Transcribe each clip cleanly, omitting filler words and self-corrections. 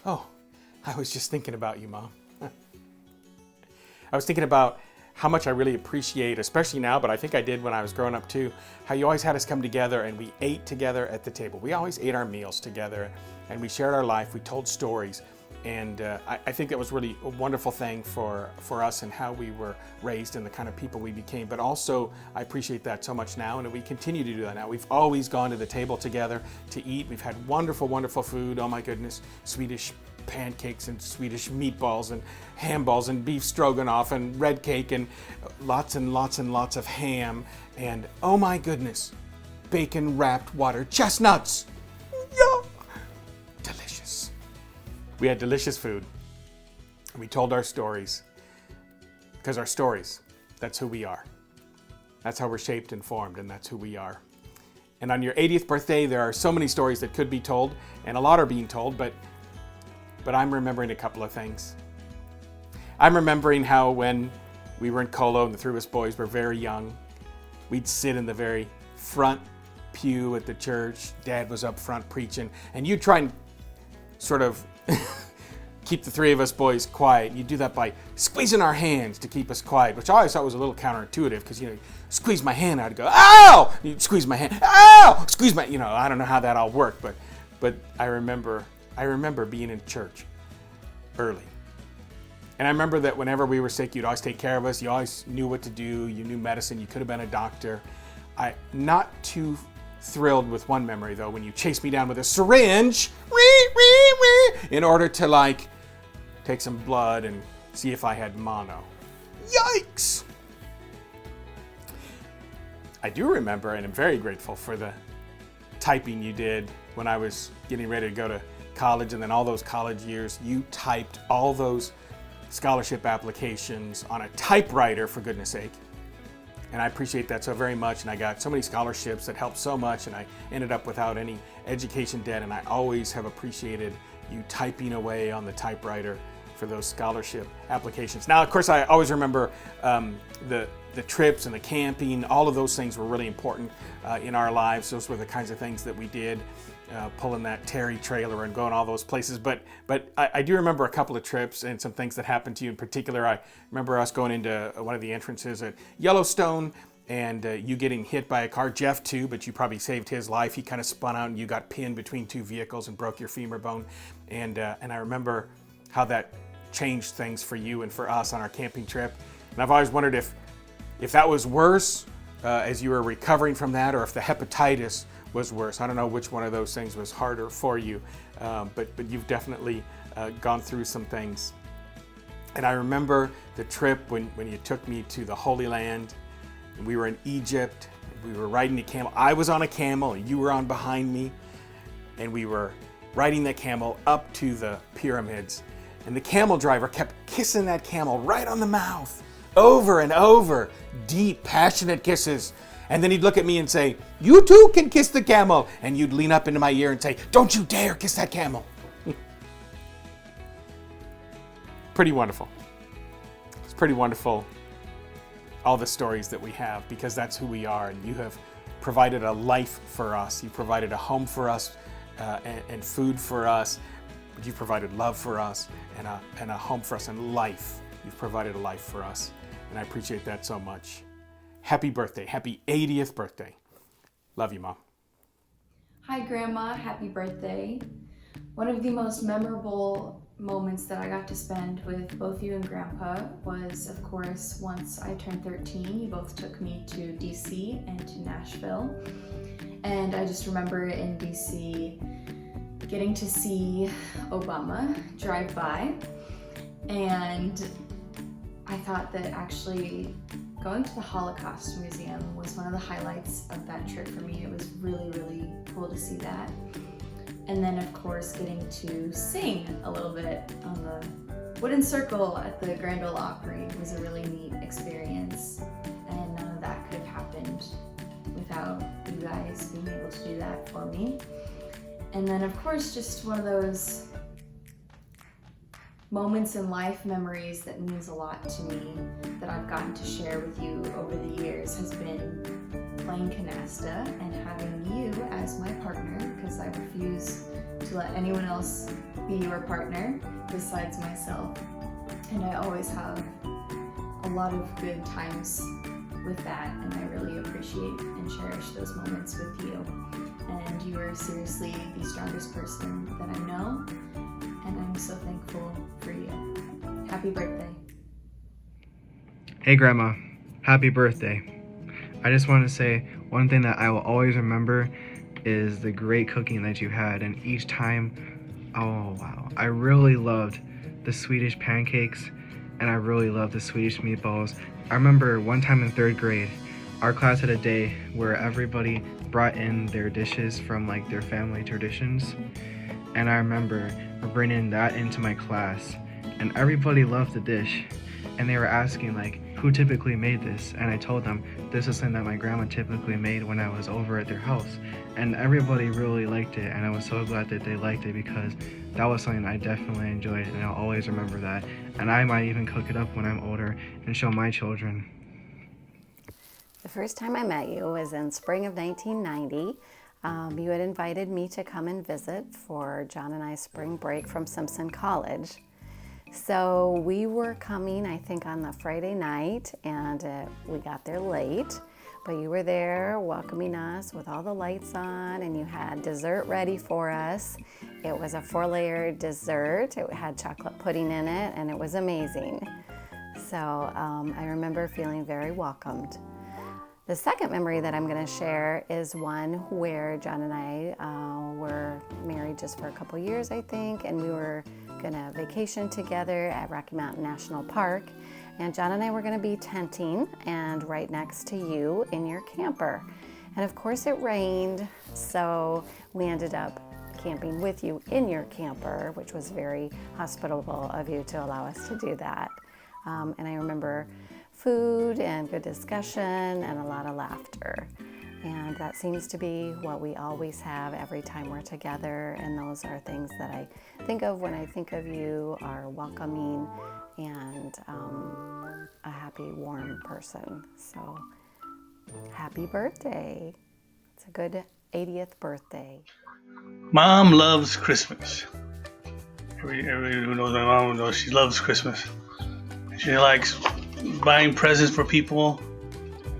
Oh, I was just thinking about you, Mom. I was thinking about how much I really appreciate, especially now, but I think I did when I was growing up too, how you always had us come together and we ate together at the table. We always ate our meals together and we shared our life, we told stories. And I think that was really a wonderful thing for us and how we were raised and the kind of people we became. But also, I appreciate that so much now, and we continue to do that now. We've always gone to the table together to eat. We've had wonderful, wonderful food. Oh my goodness, Swedish pancakes and Swedish meatballs and ham balls and beef stroganoff and red cake and lots and lots and lots of ham. And oh my goodness, bacon wrapped water chestnuts. Yeah. Delicious. We had delicious food. We told our stories because our stories, that's who we are. That's how we're shaped and formed, and that's who we are. And on your 80th birthday, there are so many stories that could be told, and a lot are being told, but I'm remembering a couple of things. I'm remembering how when we were in Colo and the three of us boys were very young, we'd sit in the very front pew at the church. Dad was up front preaching, and you'd try and sort of keep the three of us boys quiet. You do that by squeezing our hands to keep us quiet, which I always thought was a little counterintuitive because, squeeze my hand, I'd go, ow! You'd squeeze my hand, ow! Squeeze my, I don't know how that all worked, but I remember being in church early. And I remember that whenever we were sick, you'd always take care of us. You always knew what to do. You knew medicine. You could have been a doctor. Not too thrilled with one memory, though, when you chased me down with a syringe in order to, take some blood and see if I had mono. Yikes! I do remember, and I'm very grateful for the typing you did when I was getting ready to go to college, and then all those college years, you typed all those scholarship applications on a typewriter, for goodness sake. And I appreciate that so very much, and I got so many scholarships that helped so much, and I ended up without any education debt, and I always have appreciated you typing away on the typewriter for those scholarship applications. Now, of course, I always remember the trips and the camping. All of those things were really important in our lives. Those were the kinds of things that we did, pulling that Terry trailer and going all those places. But I do remember a couple of trips and some things that happened to you in particular. I remember us going into one of the entrances at Yellowstone and you getting hit by a car. Jeff too, but you probably saved his life. He kind of spun out and you got pinned between two vehicles and broke your femur bone. And I remember how that changed things for you and for us on our camping trip. And I've always wondered if that was worse as you were recovering from that, or if the hepatitis was worse. I don't know which one of those things was harder for you, but you've definitely gone through some things. And I remember the trip when you took me to the Holy Land, and we were in Egypt, and we were riding a camel. I was on a camel, and you were on behind me, and we were riding that camel up to the pyramids. And the camel driver kept kissing that camel right on the mouth, over and over, deep, passionate kisses. And then he'd look at me and say, "You too can kiss the camel." And you'd lean up into my ear and say, "Don't you dare kiss that camel." Pretty wonderful. It's pretty wonderful, all the stories that we have, because that's who we are. And you have provided a life for us. You provided a home for us and food for us. But you've provided love for us and a home for us and life. You've provided a life for us. And I appreciate that so much. Happy birthday. Happy 80th birthday. Love you, Mom. Hi, Grandma. Happy birthday. One of the most memorable moments that I got to spend with both you and Grandpa was, of course, once I turned 13. You both took me to DC and to Nashville. And I just remember in DC getting to see Obama drive by, and I thought that actually going to the Holocaust Museum was one of the highlights of that trip for me. It was really, really cool to see that. And then, of course, getting to sing a little bit on the wooden circle at the Grand Ole Opry was a really neat experience, and none of that could have happened without you guys being able to do that for me. And then, of course, just one of those moments in life, memories that means a lot to me that I've gotten to share with you over the years has been playing canasta and having you as my partner, because I refuse to let anyone else be your partner besides myself. And I always have a lot of good times with that, and I really appreciate and cherish those moments with you. And you are seriously the strongest person that I know, and I'm so thankful for you. Happy birthday. Hey Grandma, happy birthday. I just want to say one thing that I will always remember is the great cooking that you had, and each time, oh wow, I really loved the Swedish pancakes, and I really loved the Swedish meatballs. I remember one time in 3rd grade, our class had a day where everybody brought in their dishes from like their family traditions, and I remember bringing that into my class, and everybody loved the dish, and they were asking like, who typically made this? And I told them this is something that my grandma typically made when I was over at their house, and everybody really liked it, and I was so glad that they liked it, because that was something I definitely enjoyed, and I'll always remember that, and I might even cook it up when I'm older and show my children. The first time I met you was in spring of 1990. You had invited me to come and visit for John and I's spring break from Simpson College. So we were coming, I think, on the Friday night, and we got there late, but you were there welcoming us with all the lights on, and you had dessert ready for us. It was a 4-layer dessert. It had chocolate pudding in it, and it was amazing. So I remember feeling very welcomed. The second memory that I'm going to share is one where John and I were married just for a couple years, I think, and we were going to vacation together at Rocky Mountain National Park. And John and I were going to be tenting and right next to you in your camper. And of course it rained, so we ended up camping with you in your camper, which was very hospitable of you to allow us to do that. And I remember food and good discussion and a lot of laughter. And that seems to be what we always have every time we're together, and those are things that I think of when I think of you, are welcoming and a happy, warm person. So happy birthday. It's a good 80th birthday. Mom loves Christmas. Everybody who knows my mom knows she loves Christmas. She likes buying presents for people,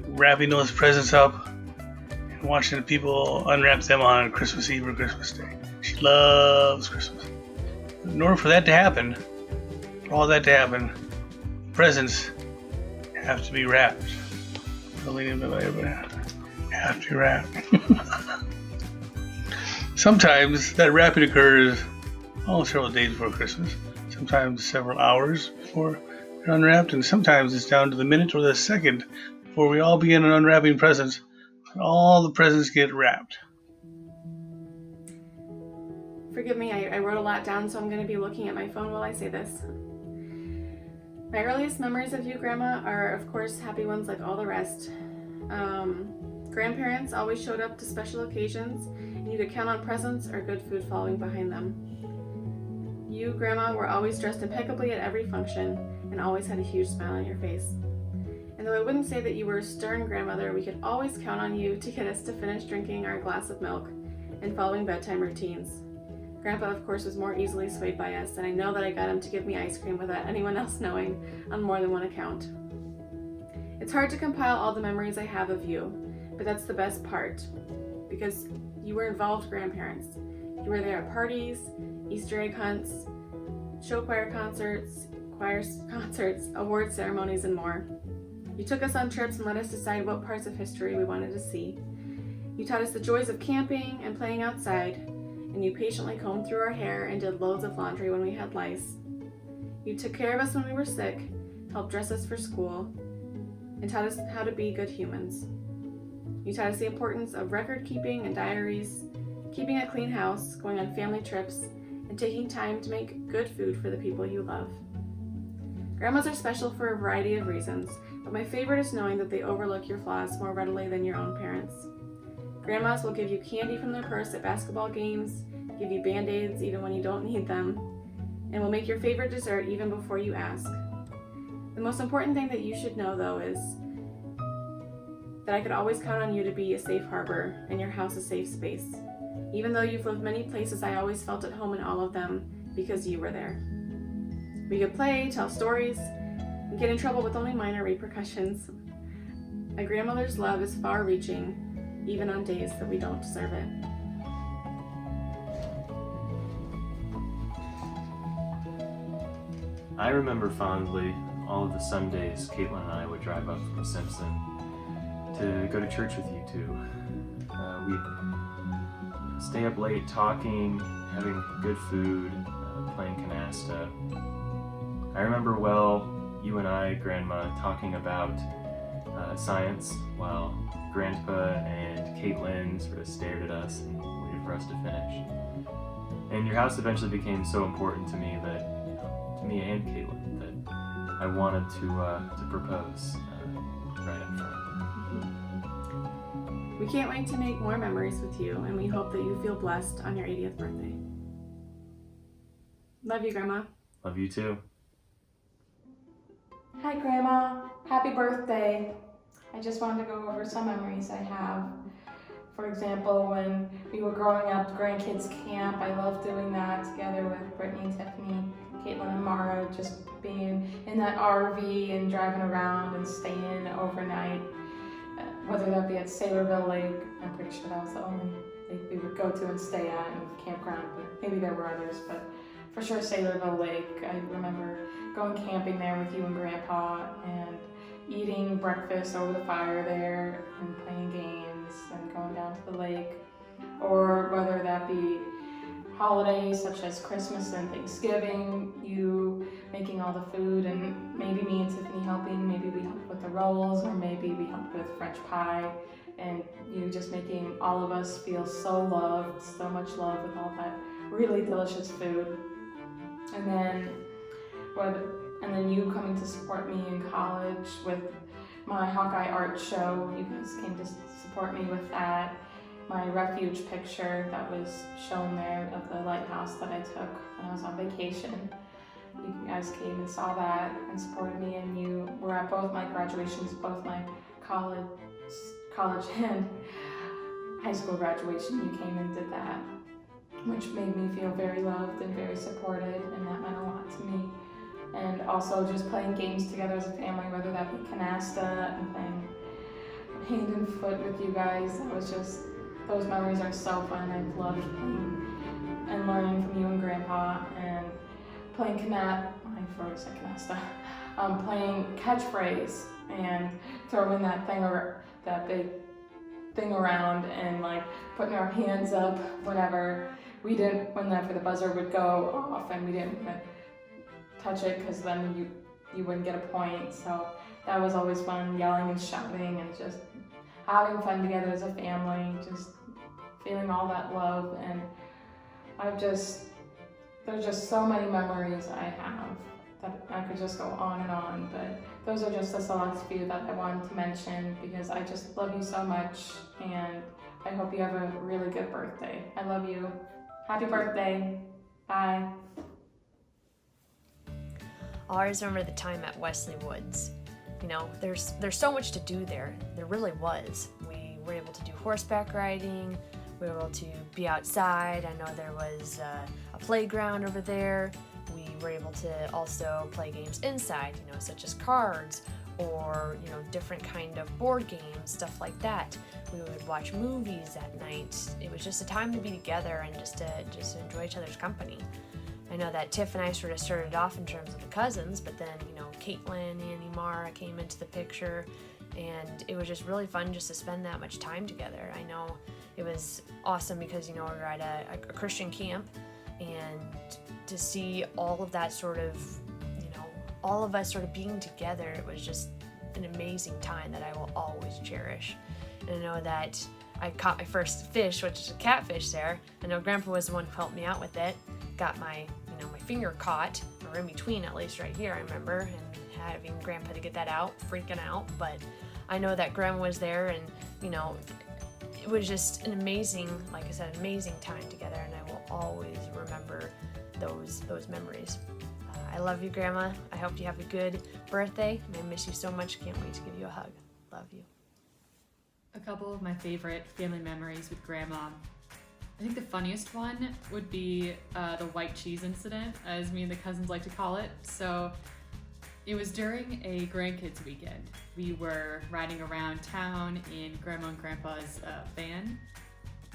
wrapping those presents up, and watching the people unwrap them on Christmas Eve or Christmas Day. She loves Christmas. In order for that to happen, for all that to happen, presents have to be wrapped. Have to be wrapped. Sometimes that wrapping occurs several days before Christmas, sometimes several hours before they're unwrapped, and sometimes it's down to the minute or the second before we all begin unwrapping presents, and all the presents get wrapped. Forgive me, I wrote a lot down, so I'm going to be looking at my phone while I say this. My earliest memories of you, Grandma, are of course happy ones like all the rest. Grandparents always showed up to special occasions, and you could count on presents or good food following behind them. You, Grandma, were always dressed impeccably at every function and always had a huge smile on your face. And though I wouldn't say that you were a stern grandmother, we could always count on you to get us to finish drinking our glass of milk and following bedtime routines. Grandpa, of course, was more easily swayed by us, and I know that I got him to give me ice cream without anyone else knowing on more than one account. It's hard to compile all the memories I have of you, but that's the best part, because you were involved grandparents. You were there at parties, Easter egg hunts, show choir concerts, award ceremonies, and more. You took us on trips and let us decide what parts of history we wanted to see. You taught us the joys of camping and playing outside, and you patiently combed through our hair and did loads of laundry when we had lice. You took care of us when we were sick, helped dress us for school, and taught us how to be good humans. You taught us the importance of record keeping and diaries, keeping a clean house, going on family trips, and taking time to make good food for the people you love. Grandmas are special for a variety of reasons, but my favorite is knowing that they overlook your flaws more readily than your own parents. Grandmas will give you candy from their purse at basketball games, give you Band-Aids even when you don't need them, and will make your favorite dessert even before you ask. The most important thing that you should know, though, is that I could always count on you to be a safe harbor and your house a safe space. Even though you've lived many places, I always felt at home in all of them because you were there. We could play, tell stories, and get in trouble with only minor repercussions. A grandmother's love is far-reaching, even on days that we don't deserve it. I remember fondly all of the Sundays Caitlin and I would drive up from Simpson to go to church with you two. We'd stay up late talking, having good food, playing canasta. I remember well you and I, Grandma, talking about science while Grandpa and Caitlin sort of stared at us and waited for us to finish. And your house eventually became so important to me to me and Caitlin, that I wanted to propose right up front. We can't wait to make more memories with you, and we hope that you feel blessed on your 80th birthday. Love you, Grandma. Love you too. Hi, Grandma. Happy birthday. I just wanted to go over some memories I have. For example, when we were growing up, grandkids camp, I loved doing that together with Brittany, Tiffany, Caitlin, and Mara, just being in that RV and driving around and staying overnight, whether that be at Saylorville Lake. I'm pretty sure that was the only lake we would go to and stay at, and campground, but maybe there were others, but for sure Saylorville Lake. I remember going camping there with you and Grandpa and eating breakfast over the fire there and playing games and going down to the lake, or whether that be holidays such as Christmas and Thanksgiving, you making all the food and maybe me and Tiffany helping, maybe we helped with the rolls or maybe we helped with French pie, and you just making all of us feel so loved, so much love with all that really delicious food. And then you coming to support me in college with my Hawkeye art show. You guys came to support me with that. My refuge picture that was shown there of the lighthouse that I took when I was on vacation. You guys came and saw that and supported me, and you were at both my graduations, both my college and high school graduation. You came and did that, which made me feel very loved and very supported, and that meant a lot to me. And also just playing games together as a family, whether that be canasta and playing hand and foot with you guys. That was just, those memories are so fun. I've loved playing and learning from you and Grandpa, and playing playing catchphrase and throwing that big thing around and like putting our hands up whenever the buzzer would go off and we didn't touch it, because then you wouldn't get a point. So that was always fun, yelling and shouting and just having fun together as a family, just feeling all that love. And there's just so many memories I have that I could just go on and on, but those are just a select few that I wanted to mention because I just love you so much, and I hope you have a really good birthday. I love you. Happy birthday. Bye. I'll always remember the time at Wesley Woods. You know, there's so much to do there. There really was. We were able to do horseback riding. We were able to be outside. I know there was a playground over there. We were able to also play games inside, you know, such as cards or, you know, different kind of board games, stuff like that. We would watch movies at night. It was just a time to be together and just to enjoy each other's company. I know that Tiff and I sort of started off in terms of the cousins, but then, you know, Caitlin, Annie, Mara came into the picture, and it was just really fun just to spend that much time together. I know it was awesome because, you know, we were at a Christian camp, and to see all of that sort of, you know, all of us sort of being together, it was just an amazing time that I will always cherish. And I know that I caught my first fish, which is a catfish there. I know Grandpa was the one who helped me out with it. Got my finger caught, or in between at least right here, I remember, and having Grandpa to get that out, freaking out. But I know that Grandma was there, and, you know, it was just an amazing, like I said, amazing time together, and I will always remember those memories. I love you, Grandma. I hope you have a good birthday, and I miss you so much. Can't wait to give you a hug. Love you. A couple of my favorite family memories with Grandma. I think the funniest one would be the white cheese incident, as me and the cousins like to call it. So it was during a grandkids weekend. We were riding around town in Grandma and Grandpa's van,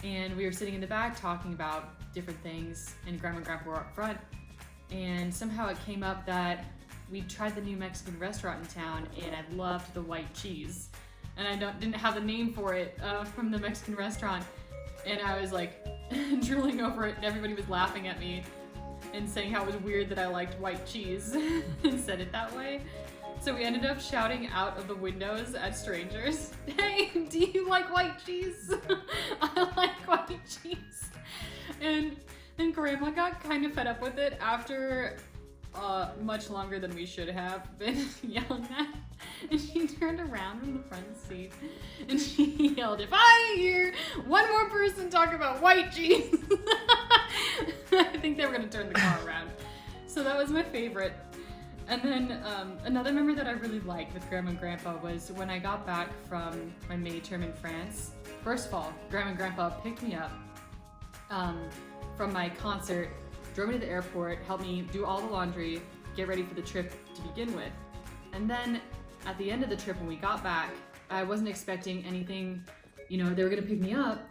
and we were sitting in the back talking about different things, and Grandma and Grandpa were up front. And somehow it came up that we tried the new Mexican restaurant in town, and I loved the white cheese. And I didn't have the name for it from the Mexican restaurant. And I was like drooling over it, and everybody was laughing at me and saying how it was weird that I liked white cheese and said it that way. So we ended up shouting out of the windows at strangers, "Hey, do you like white cheese?" I like white cheese. And then Grandma got kind of fed up with it after much longer than we should have been yelling at. And she turned around from the front seat and she yelled, "If I hear one more person talk about white cheese," I think they were gonna turn the car around. So that was my favorite. And then another memory that I really liked with Grandma and Grandpa was when I got back from my May term in France. First of all, Grandma and Grandpa picked me up from my concert, drove me to the airport, helped me do all the laundry, get ready for the trip to begin with. And then at the end of the trip when we got back, I wasn't expecting anything, they were gonna pick me up,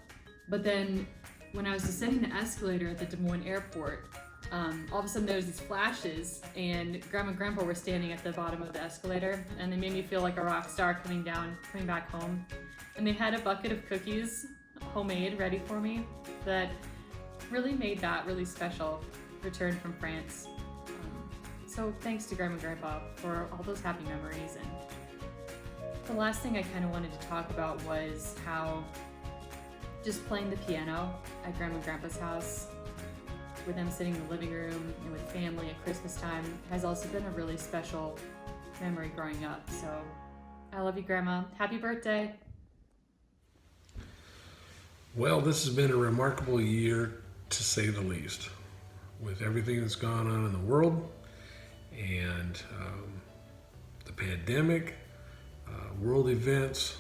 but then when I was descending the escalator at the Des Moines airport, all of a sudden there was these flashes, and Grandma and Grandpa were standing at the bottom of the escalator, and they made me feel like a rock star coming back home. And they had a bucket of cookies, homemade, ready for me, that really made that really special return from France. So thanks to Grandma and Grandpa for all those happy memories. And the last thing I kind of wanted to talk about was how just playing the piano at Grandma and Grandpa's house, with them sitting in the living room and with family at Christmas time, has also been a really special memory growing up. So I love you, Grandma. Happy birthday. Well, this has been a remarkable year, to say the least, with everything that's gone on in the world and the pandemic, world events,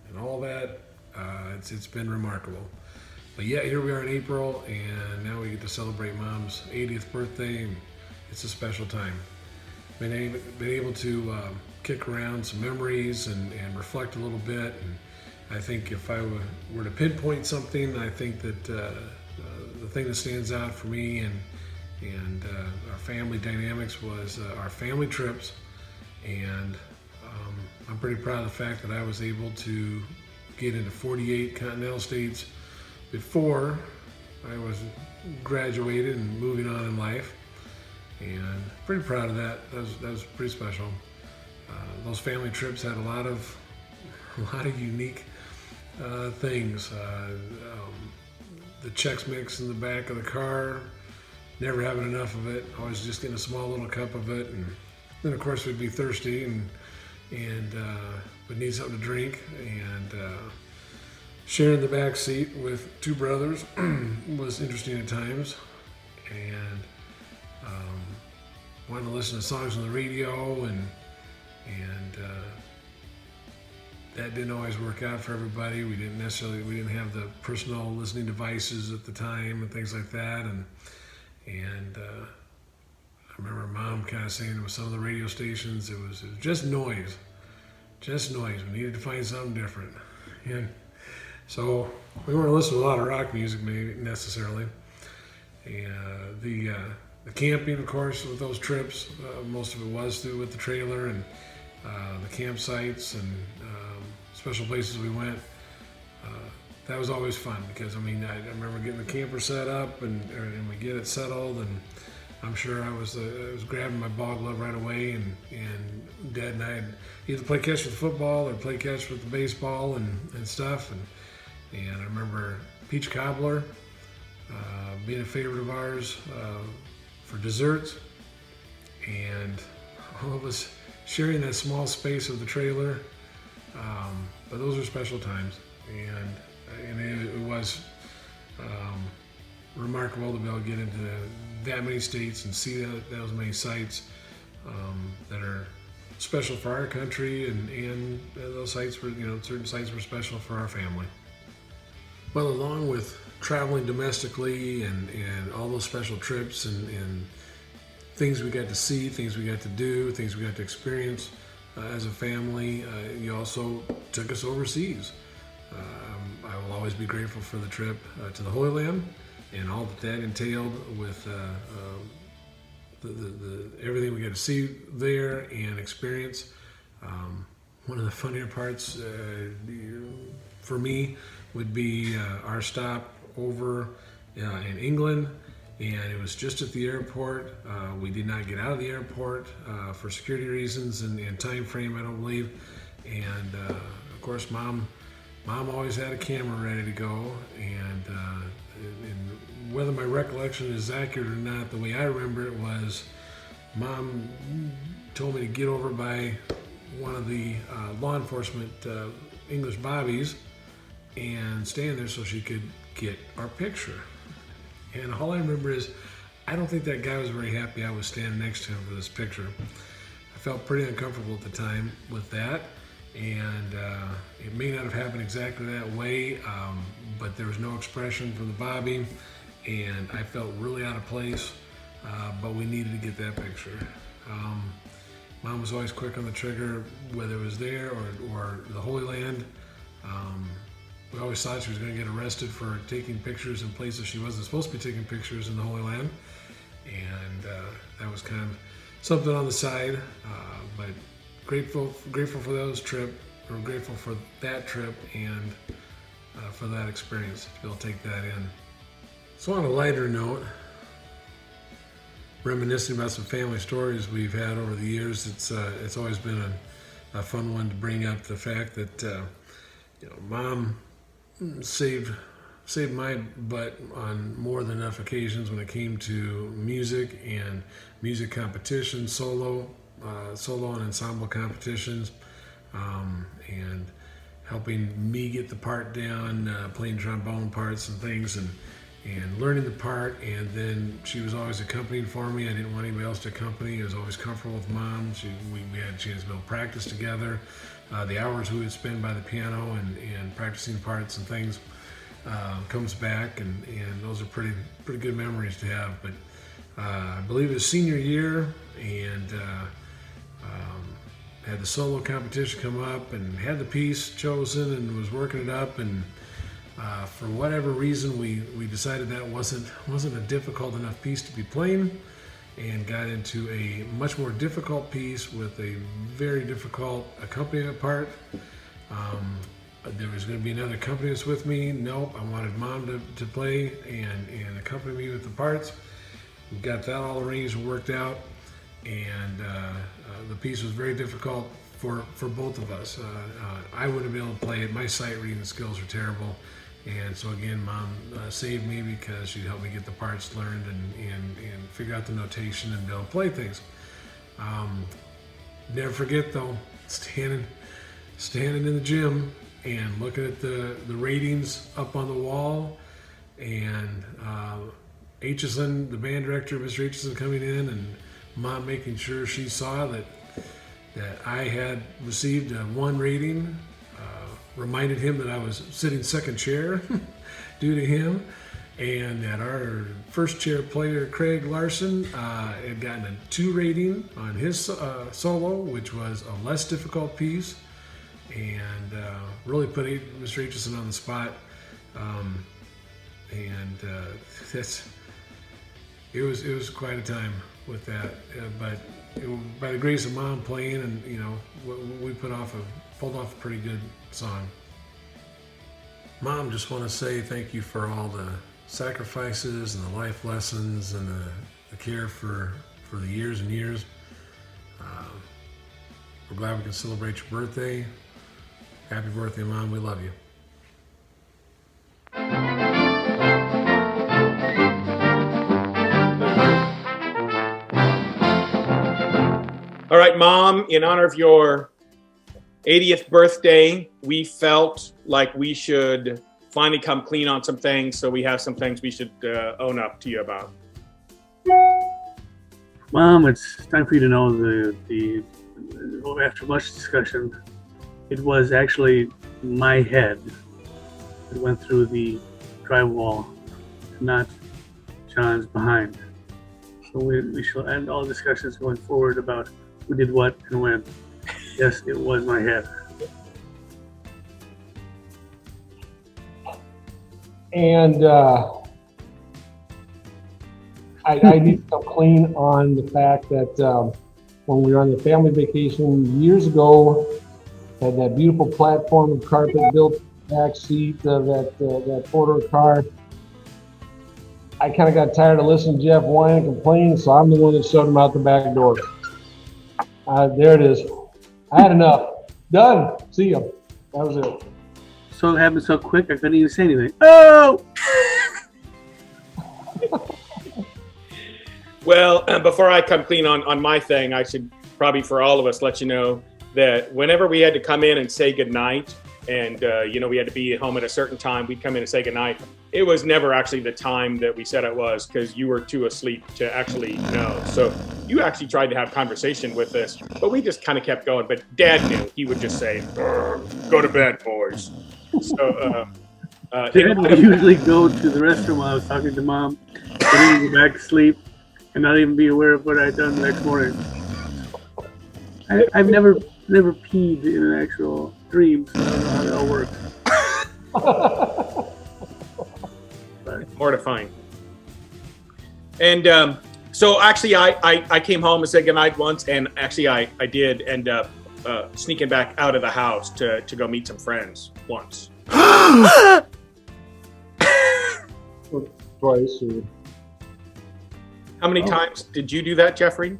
and all that. It's been remarkable. But yeah, here we are in April, and now we get to celebrate Mom's 80th birthday, and it's a special time. Been able to kick around some memories and reflect a little bit. And I think if I were to pinpoint something, I think that the thing that stands out for me and our family dynamics was our family trips. And I'm pretty proud of the fact that I was able to get into 48 continental states before I was graduated and moving on in life. And pretty proud of that. That was pretty special. Those family trips had a lot of unique things. The Chex Mix in the back of the car, never having enough of it, always just getting a small little cup of it, and then of course we'd be thirsty and would need something to drink, and sharing the back seat with two brothers was interesting at times, and wanted to listen to songs on the radio, and that didn't always work out for everybody. We didn't have the personal listening devices at the time and things like that, and I remember Mom kind of saying with some of the radio stations, it was just noise. We needed to find something different. And so we weren't listening to a lot of rock music maybe necessarily. And the camping, of course, with those trips, most of it was through with the trailer, and the campsites and special places we went. That was always fun because I remember getting the camper set up and we get it settled, and I'm sure I was grabbing my ball glove right away, and Dad and I had either play catch with the football or play catch with the baseball and stuff, and I remember peach cobbler being a favorite of ours for desserts, and all of us sharing that small space of the trailer. But those were special times, and it was remarkable to be able to get into that many states and see those many sites that are special for our country, and those sites were, certain sites were special for our family. Well, along with traveling domestically and all those special trips and things we got to see, things we got to do, things we got to experience as a family, you also took us overseas. I will always be grateful for the trip to the Holy Land and all that entailed with the everything we got to see there and experience. One of the funnier parts for me would be our stop over in England, and it was just at the airport. We did not get out of the airport for security reasons and time frame, I don't believe. And of course, Mom always had a camera ready to go, and whether my recollection is accurate or not, the way I remember it was Mom told me to get over by one of the law enforcement English bobbies and stand there so she could get our picture. And all I remember is I don't think that guy was very happy I was standing next to him for this picture. I felt pretty uncomfortable at the time with that, and it may not have happened exactly that way, but there was no expression from the bobby, and I felt really out of place, but we needed to get that picture. Mom was always quick on the trigger, whether it was there or the Holy Land. We always thought she was going to get arrested for taking pictures in places she wasn't supposed to be taking pictures in the Holy Land, and that was kind of something on the side. But grateful for those trip, or grateful for that trip and for that experience to be able to take that in. So on a lighter note, reminiscing about some family stories we've had over the years, it's always been a fun one to bring up the fact that Mom saved my butt on more than enough occasions when it came to music and music competitions, solo and ensemble competitions, and helping me get the part down, playing trombone parts and things, and learning the part. And then she was always accompanying for me. I didn't want anybody else to accompany. I was always comfortable with Mom. We had a chance to be able to practice together. The hours we would spend by the piano and practicing parts and things comes back, and those are pretty good memories to have. But I believe it was senior year, and had the solo competition come up and had the piece chosen and was working it up, and for whatever reason we decided that wasn't a difficult enough piece to be playing, and got into a much more difficult piece with a very difficult accompaniment part. There was going to be another accompanist with me. Nope, I wanted Mom to play and accompany me with the parts. We got that all arranged and worked out, and the piece was very difficult for both of us. I wouldn't have been able to play it. My sight reading skills are terrible. And so again, Mom saved me because she helped me get the parts learned and figure out the notation and be able to play things. Never forget though, standing in the gym and looking at the ratings up on the wall, and Aitchison, the band director, Mr. Aitchison, coming in, and Mom making sure she saw that I had received a 1 rating. Reminded him that I was sitting second chair due to him, and that our first chair player, Craig Larson, had gotten a 2 rating on his solo, which was a less difficult piece, and really put Mr. Aitchison on the spot. It was quite a time with that, but by the grace of Mom playing, and we pulled off a pretty good song. Mom, just want to say thank you for all the sacrifices and the life lessons and the care for the years and years. We're glad we can celebrate your birthday. Happy birthday, Mom. We love you. All right, Mom, in honor of your 80th birthday, we felt like we should finally come clean on some things. So we have some things we should own up to you about. Mom, it's time for you to know the after much discussion, it was actually my head that went through the drywall, not John's behind. So we shall end all discussions going forward about who did what and when. Yes, it was my head. And I need to come clean on the fact that when we were on the family vacation years ago, had that beautiful platform of carpet built in the back seat of that four-door car. I kind of got tired of listening to Jeff whine and complain, so I'm the one that shoved him out the back door. There it is. I had enough. Done. See ya. That was it. So it happened so quick, I couldn't even say anything. Oh! Well, before I come clean on my thing, I should probably for all of us let you know that whenever we had to come in and say goodnight, and we had to be at home at a certain time, we'd come in and say goodnight. It was never actually the time that we said it was, because you were too asleep to actually know. So you actually tried to have conversation with us, but we just kind of kept going. But Dad knew. He would just say, "Go to bed, boys." So Dad would usually go to the restroom while I was talking to Mom, and then go back to sleep, and not even be aware of what I'd done the next morning. I've never peed in an actual dream, so I don't know how that all works. Mortifying. And so actually I came home and said goodnight once, and actually I did end up sneaking back out of the house to go meet some friends once. Twice. How many times did you do that, Jeffrey?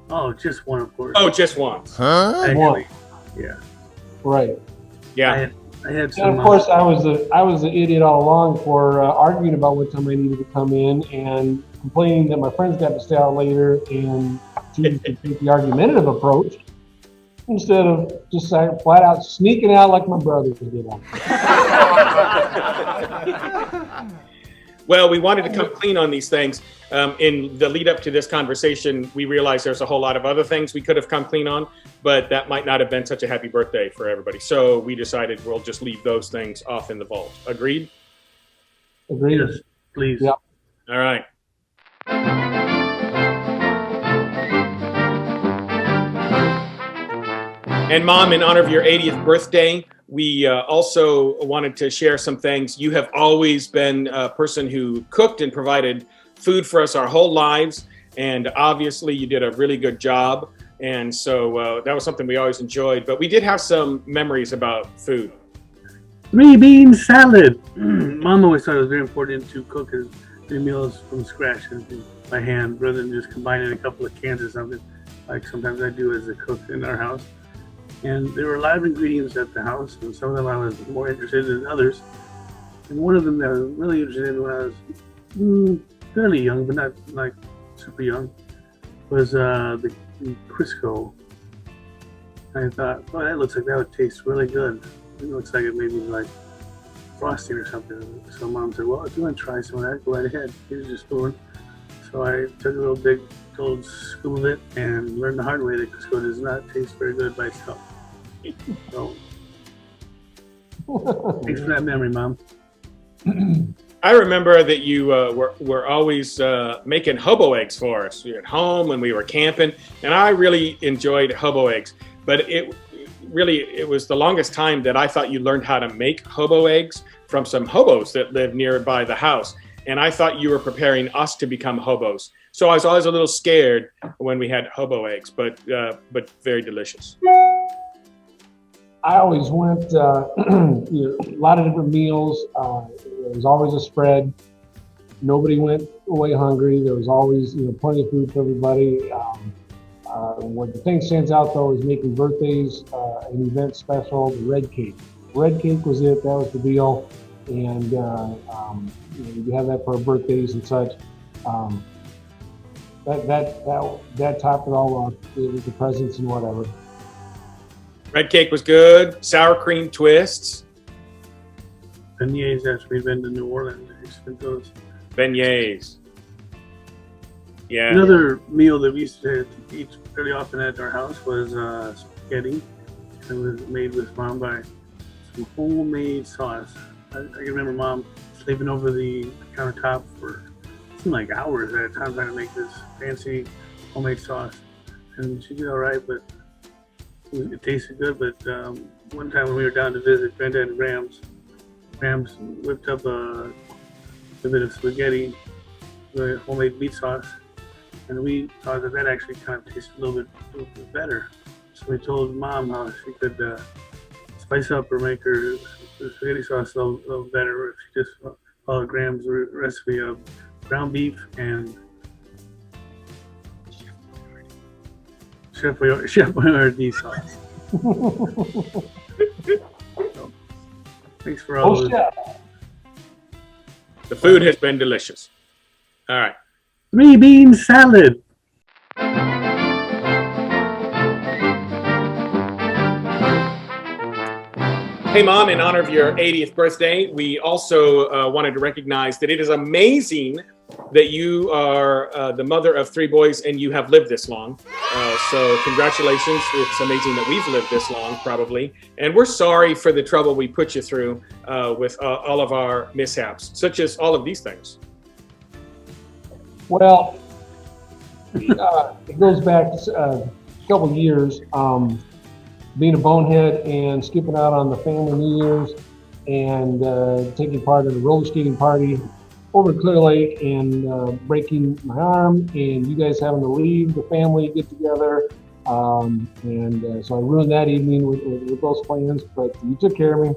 Oh, just one, of course. Oh, just once. Actually, yeah. Right. Yeah. I had some. And of course, I was the idiot all along for arguing about what time I needed to come in and complaining that my friends got to stay out later and choosing to take the argumentative approach instead of just flat out sneaking out like my brothers did. Well, we wanted to come clean on these things. In the lead up to this conversation, we realized there's a whole lot of other things we could have come clean on, but that might not have been such a happy birthday for everybody. So we decided we'll just leave those things off in the vault. Agreed? Agreed. Yes, please. Yep. All right. And Mom, in honor of your 80th birthday, we also wanted to share some things. You have always been a person who cooked and provided food for us our whole lives. And obviously you did a really good job. And so that was something we always enjoyed. But we did have some memories about food. 3-bean salad. Mom always thought it was very important to cook the meals from scratch and by hand rather than just combining a couple of cans or something, like sometimes I do as a cook in our house. And there were a lot of ingredients at the house, and some of them I was more interested in than others. And one of them that I was really interested in when I was fairly young, but not like super young, was the Crisco. I thought, oh, that looks like that would taste really good. It looks like it maybe like frosting or something. So Mom said, well, if you want to try some of that, go right ahead. Here's your spoon. So I took a little big old scoop of it and learned the hard way that Crisco does not taste very good by itself. So thanks for that memory, Mom. I remember that you were always making hobo eggs for us. We were at home when we were camping, and I really enjoyed hobo eggs. But it was the longest time that I thought you learned how to make hobo eggs from some hobos that lived nearby the house. And I thought you were preparing us to become hobos. So I was always a little scared when we had hobo eggs, but very delicious. I always went a lot of different meals. There was always a spread. Nobody went away hungry. There was always plenty of food for everybody. What the thing stands out though is making birthdays an event special. The red cake. Red cake was it. That was the deal. And you have that for birthdays and such. That topped it all up with the presents and whatever. Red cake was good. Sour cream twists. beignets after we'd been to New Orleans. I used to make those. Beignets. Yeah. Another meal that we used to eat fairly often at our house was spaghetti. It was made with Mom by some homemade sauce. I can remember Mom sleeping over the countertop for it seemed like hours at a time trying to make this fancy homemade sauce. And she did all right, but it tasted good. But one time when we were down to visit Granddad and Grams whipped up a bit of spaghetti, the homemade meat sauce, and we thought that actually kind of tasted a little bit better. So we told Mom how she could spice up or make her spaghetti sauce a little better if she just followed Graham's recipe of ground beef and Chef Boyardee sauce. So, thanks for all those. The food has been delicious. All right. 3-bean salad. Hey, Mom, in honor of your 80th birthday, we also wanted to recognize that it is amazing that you are the mother of 3 boys and you have lived this long. So congratulations. It's amazing that we've lived this long, probably. And we're sorry for the trouble we put you through with all of our mishaps, such as all of these things. Well, it goes back a couple years. Being a bonehead and skipping out on the family New Year's and taking part in a roller skating party over at Clear Lake and breaking my arm, and you guys having to leave the family get together. So I ruined that evening with those plans, but you took care of me.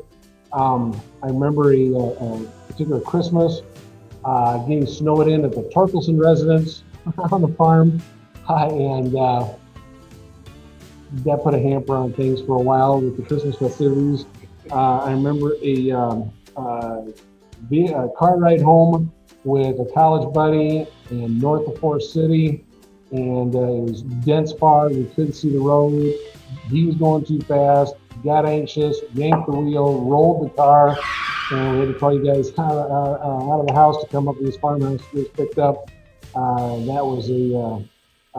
I remember a particular Christmas getting snowed in at the Torkelson residence on the farm, and that put a hamper on things for a while with the Christmas festivities. I remember a car ride home with a college buddy in north of Forest City, and it was dense fog. We couldn't see the road. He was going too fast, got anxious, yanked the wheel, rolled the car, and we had to call you guys out of the house to come up to this farmhouse to get picked up. That was a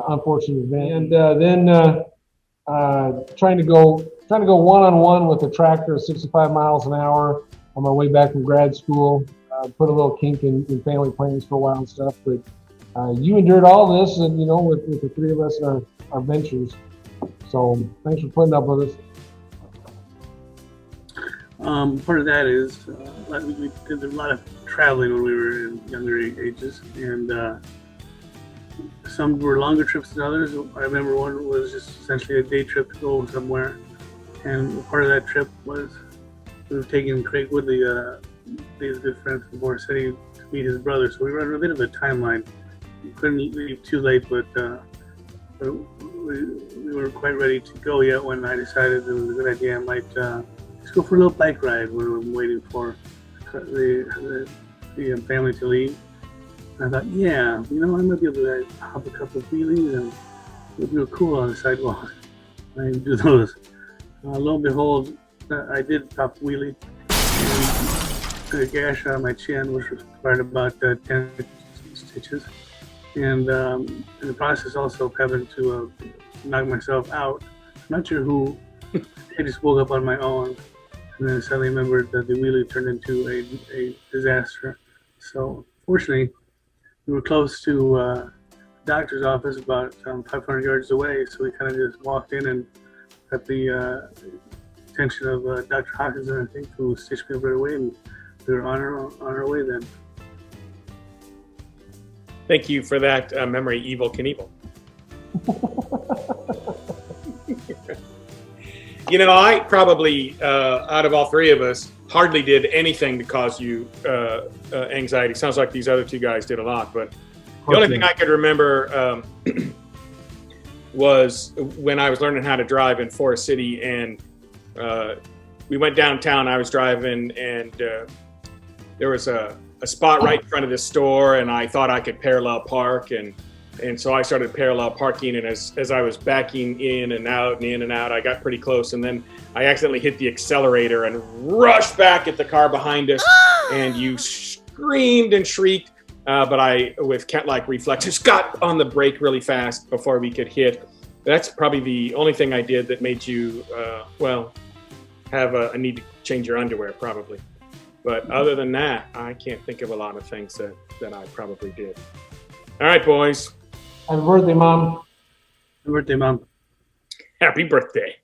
unfortunate event. And then trying to go one-on-one with a tractor at 65 miles an hour on my way back from grad school. Put a little kink in family plans for a while and stuff, but you endured all this, and with the 3 of us in our ventures. So thanks for putting up with us. Part of that is we did a lot of traveling when we were in younger ages, and some were longer trips than others. I remember one was just essentially a day trip to go somewhere, and part of that trip was we were taking Craig Woodley, these good friends from Forest City, to meet his brother. So we were on a bit of a timeline. We couldn't leave too late, but we weren't quite ready to go yet when I decided it was a good idea. I might just go for a little bike ride when we were waiting for the family to leave. And I thought, yeah, I might be able to hop a couple of wheelies and it would be real cool on the sidewalk. I didn't do those. Lo and behold, I did top wheelie and took a gash out of my chin, which required about 10 stitches. And in the process, also having to knock myself out. I'm not sure who. I just woke up on my own, and then suddenly remembered that the wheelie turned into a disaster. So fortunately, we were close to the doctor's office, about 500 yards away. So we kind of just walked in and got the attention of Dr. Hawkinson, I think, who stitched me up right away, and we were on our way then. Thank you for that memory, Evil Knievel. I probably, out of all 3 of us, hardly did anything to cause you anxiety. Sounds like these other 2 guys did a lot, but the only thing I could remember was when I was learning how to drive in Forest City, and we went downtown. I was driving, and there was a spot right in front of this store, and I thought I could parallel park, and And so I started parallel parking, and as I was backing in and out, I got pretty close, and then I accidentally hit the accelerator and rushed back at the car behind us, and you screamed and shrieked, but I, with cat-like reflexes, got on the brake really fast before we could hit. That's probably the only thing I did that made you, have a need to change your underwear, probably. But other than that, I can't think of a lot of things that I probably did. All right, boys. Happy birthday, Mom. Happy birthday, Mom. Happy birthday.